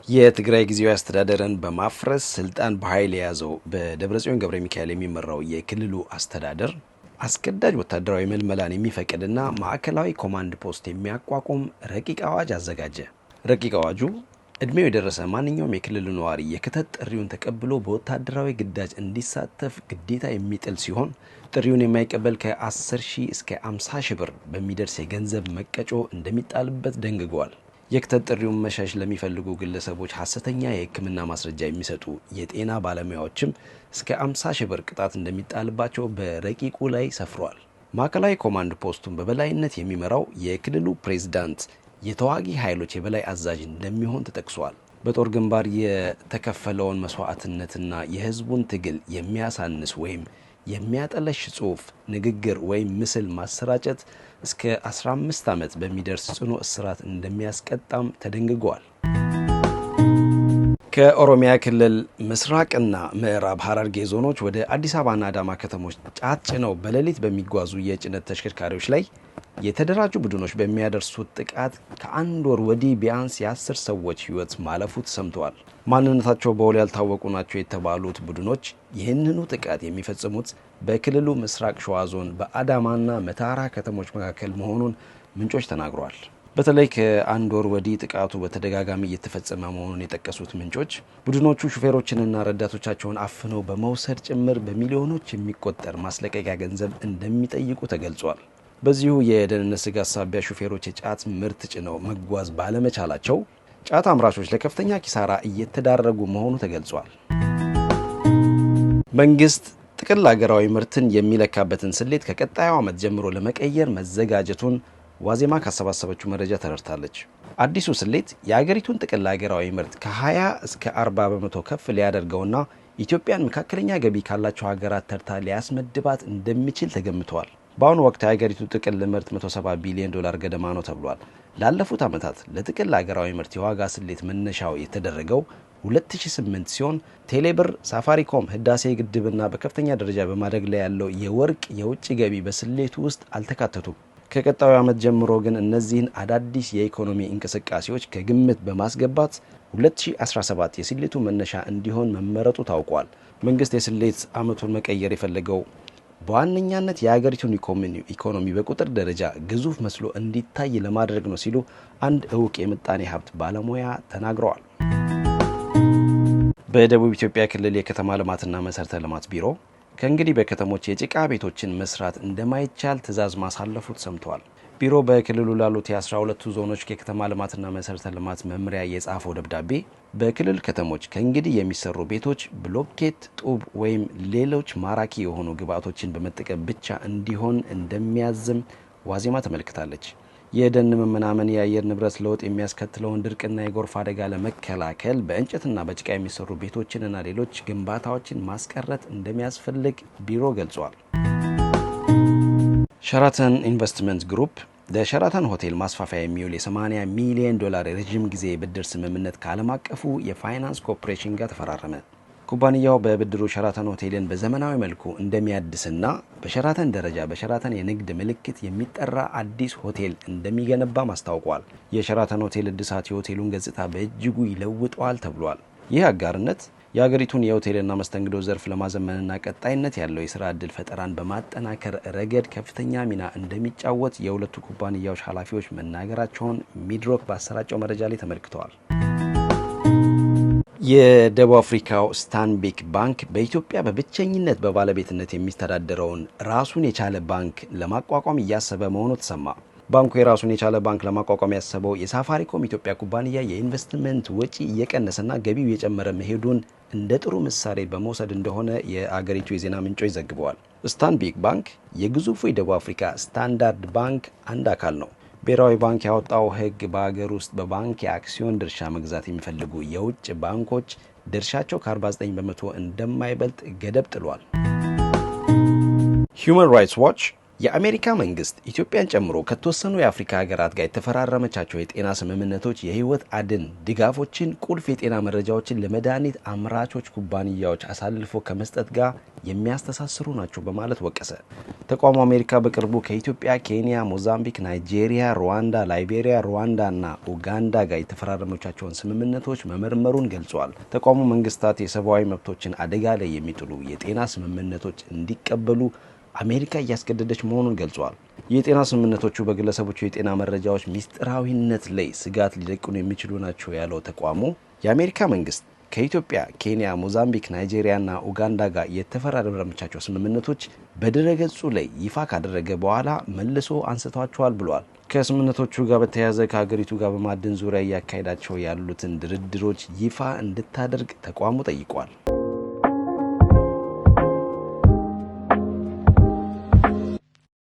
የትግራይ ጊዜያዊ አስተዳደርን በማፍረስ ስልጣን በኃይል የያዘው በደብረጽዮን ገብረ ሚካኤል የሚመራው የክልሉ አስተዳደር አስገዳጅ ወታደራዊ መልመላን የሚፈቅድና ማዕከላዊ ኮማንድ ፖስት የሚያቋቁም ረቂቅ አዋጅ አዘጋጀ። ረቂቅ አዋጁ እድሜው የደረሰ ማንኛውም የክልሉ ነዋሪ የክተት ጥሪውን ተቀብሎ በወታደራዊ ግዳጅ እንዲሳተፍ ግዴታ የሚጥል ሲሆን ጥሪውን የማይቀበል ከ10 ሺህ እስከ 50 ሺህ ብር በሚደርስ የገንዘብ መቀጮ እንደሚጣልበት ደንግጓል። የክተት ጥሪውን መሸሽ ለሚፈልጉ ግለሰቦች ሐሰተኛ የሕክምና ማስረጃ የሚሰጡ የጤና ባለሙያዎችም እስከ 50 ሺህ ብር ቅጣት እንደሚጣልባቸው በረቂቁ ላይ ሰፍሯል። ማዕከላዊ ኮማንድ ፖስቱን በበላይነት የሚመራው የክልሉ ፕሬዝዳንት የተዋጊ ኃይሎች የበላይ አዛዥ እንደሚሆን ተጠቅሷል። በጦር ግንባር የተከፈለውን መስዋዕትነትና የህዝቡን ትግል የሚያሳንስ ወይም የሚያጠለሽ ጽሑፍ፣ ንግግር ወይም ምስል ማሰራጨት እስከ 15 ዓመት በሚደርስ ጽኑ እስራት እንደሚያስቀጣም ተደንግጓል። ከኦሮሚያ ክልል ምስራቅና ምዕራብ ሐረርጌ ዞኖች ወደ አዲስ አበባና አዳማ ከተሞች ጫት ጭነው በሌሊት በሚጓዙ የጭነት ተሽከርካሪዎች ላይ የተደራጁ ቡድኖች በሚያደርሱት ጥቃት ከአንድ ወር ወዲህ ቢያንስ የ10 ሰዎች ህይወት ማለፉ ተሰምተዋል። ማንነታቸው በውል ያልታወቁ ናቸው የተባሉት ቡድኖች ይህንኑ ጥቃት የሚፈጽሙት በክልሉ ምስራቅ ሸዋ ዞን በአዳማና መተሃራ ከተሞች መካከል መሆኑን ምንጮች ተናግረዋል። በተለይ ከአንድ ወር ወዲህ ጥቃቱ በተደጋጋሚ እየተፈጸመ መሆኑን የጠቀሱት ምንጮች ቡድኖቹ ሹፌሮችንና ረዳቶቻቸውን አፍነው በመውሰድ ጭምር በሚሊዮኖች የሚቆጠር ማስለቀቂያ ገንዘብ እንደሚጠይቁ ተገልጿል። በዚሁ የደህንነት ስጋት ሳቢያ ሹፌሮች የጫት ምርት ጭነው መጓዝ ባለመቻላቸው ጫት አምራቾች ለከፍተኛ ኪሳራ እየተዳረጉ መሆኑ ተገልጿል። መንግስት ጥቅል ሀገራዊ ምርትን የሚለካበትን ስሌት ከቀጣዩ ዓመት ጀምሮ ለመቀየር መዘጋጀቱን ዋዜማ ካሰባሰበችው መረጃ ተረድታለች። አዲሱ ስሌት የአገሪቱን ጥቅል ሀገራዊ ምርት ከ20 እስከ 40 በመቶ ከፍ ሊያደርገውና ኢትዮጵያን መካከለኛ ገቢ ካላቸው ሀገራት ተርታ ሊያስመድባት እንደሚችል ተገምተዋል። በአሁኑ ወቅት የሀገሪቱ ጥቅል ምርት 170 ቢሊዮን ዶላር ገደማ ነው ተብሏል። ላለፉት ዓመታት ለጥቅል ሀገራዊ ምርት የዋጋ ስሌት መነሻው የተደረገው 2008 ሲሆን ቴሌብር፣ ሳፋሪኮም፣ ህዳሴ ግድብና በከፍተኛ ደረጃ በማደግ ላይ ያለው የወርቅ የውጭ ገቢ በስሌቱ ውስጥ አልተካተቱም። ከቀጣዩ ዓመት ጀምሮ ግን እነዚህን አዳዲስ የኢኮኖሚ እንቅስቃሴዎች ከግምት በማስገባት 2017 የስሌቱ መነሻ እንዲሆን መመረጡ ታውቋል። መንግስት የስሌት ዓመቱን መቀየር የፈለገው በዋነኛነት የሀገሪቱን ኢኮኖሚ በቁጥር ደረጃ ግዙፍ መስሎ እንዲታይ ለማድረግ ነው ሲሉ አንድ እውቅ የምጣኔ ሀብት ባለሙያ ተናግረዋል። በደቡብ ኢትዮጵያ ክልል የከተማ ልማትና መሰረተ ልማት ቢሮ ከእንግዲህ በከተሞች የጭቃ ቤቶችን መስራት እንደማይቻል ትዕዛዝ ማሳለፉ ተሰምተዋል። ቢሮ በክልሉ ላሉት የ12ቱ ዞኖች የከተማ ልማትና መሰረተ ልማት መምሪያ የጻፈው ደብዳቤ በክልል ከተሞች ከእንግዲህ የሚሰሩ ቤቶች ብሎኬት፣ ጡብ ወይም ሌሎች ማራኪ የሆኑ ግብዓቶችን በመጠቀም ብቻ እንዲሆን እንደሚያዝም ዋዜማ ተመልክታለች። የደን መመናመን የአየር ንብረት ለውጥ የሚያስከትለውን ድርቅና የጎርፍ አደጋ ለመከላከል በእንጨትና በጭቃ የሚሰሩ ቤቶችንና ሌሎች ግንባታዎችን ማስቀረት እንደሚያስፈልግ ቢሮ ገልጿል። ሸራተን ኢንቨስትመንት ግሩፕ ለሸራተን ሆቴል ማስፋፊያ የሚውል የ80 ሚሊዮን ዶላር የረዥም ጊዜ የብድር ስምምነት ከዓለም አቀፉ የፋይናንስ ኮርፖሬሽን ጋር ተፈራረመ። ኩባንያው በብድሩ ሸራተን ሆቴልን በዘመናዊ መልኩ እንደሚያድስና በሸራተን ደረጃ በሸራተን የንግድ ምልክት የሚጠራ አዲስ ሆቴል እንደሚገነባም አስታውቋል። የሸራተን ሆቴል እድሳት የሆቴሉን ገጽታ በእጅጉ ይለውጠዋል ተብሏል። ይህ አጋርነት የሀገሪቱን የሆቴልና መስተንግዶ ዘርፍ ለማዘመንና ቀጣይነት ያለው የስራ ዕድል ፈጠራን በማጠናከር ረገድ ከፍተኛ ሚና እንደሚጫወት የሁለቱ ኩባንያዎች ኃላፊዎች መናገራቸውን ሚድሮክ ባሰራጨው መረጃ ላይ ተመልክተዋል። የደቡብ አፍሪካው ስታንቢክ ባንክ በኢትዮጵያ በብቸኝነት በባለቤትነት የሚተዳደረውን ራሱን የቻለ ባንክ ለማቋቋም እያሰበ መሆኑ ተሰማ። ባንኩ የራሱን የቻለ ባንክ ለማቋቋም ያሰበው የሳፋሪኮም ኢትዮጵያ ኩባንያ የኢንቨስትመንት ወጪ እየቀነሰና ገቢው እየጨመረ መሄዱን እንደ ጥሩ ምሳሌ በመውሰድ እንደሆነ የአገሪቱ የዜና ምንጮች ዘግበዋል። ስታንቢክ ባንክ የግዙፉ የደቡብ አፍሪካ ስታንዳርድ ባንክ አንድ አካል ነው። ብሔራዊ ባንክ ያወጣው ሕግ በሀገር ውስጥ በባንክ የአክሲዮን ድርሻ መግዛት የሚፈልጉ የውጭ ባንኮች ድርሻቸው ከ49 በመቶ እንደማይበልጥ ገደብ ጥሏል። ሂዩማን ራይትስ ዋች የአሜሪካ መንግስት ኢትዮጵያን ጨምሮ ከተወሰኑ የአፍሪካ ሀገራት ጋር የተፈራረመቻቸው የጤና ስምምነቶች የህይወት አድን ድጋፎችን፣ ቁልፍ የጤና መረጃዎችን ለመድኃኒት አምራቾች ኩባንያዎች አሳልፎ ከመስጠት ጋር የሚያስተሳስሩ ናቸው በማለት ወቀሰ። ተቋሙ አሜሪካ በቅርቡ ከኢትዮጵያ፣ ኬንያ፣ ሞዛምቢክ፣ ናይጄሪያ፣ ሩዋንዳ፣ ላይቤሪያ፣ ሩዋንዳ እና ኡጋንዳ ጋር የተፈራረመቻቸውን ስምምነቶች መመርመሩን ገልጿል። ተቋሙ መንግስታት የሰብአዊ መብቶችን አደጋ ላይ የሚጥሉ የጤና ስምምነቶች እንዲቀበሉ አሜሪካ እያስገደደች መሆኑን ገልጿል። የጤና ስምምነቶቹ በግለሰቦቹ የጤና መረጃዎች ሚስጥራዊነት ላይ ስጋት ሊደቅኑ የሚችሉ ናቸው ያለው ተቋሙ የአሜሪካ መንግስት ከኢትዮጵያ፣ ኬንያ፣ ሞዛምቢክ፣ ናይጄሪያ እና ኡጋንዳ ጋር የተፈራረመቻቸው ስምምነቶች በድረገጹ ላይ ይፋ ካደረገ በኋላ መልሶ አንስቷቸዋል ብሏል። ከስምምነቶቹ ጋር በተያያዘ ከሀገሪቱ ጋር በማዕድን ዙሪያ እያካሄዳቸው ያሉትን ድርድሮች ይፋ እንድታደርግ ተቋሙ ጠይቋል።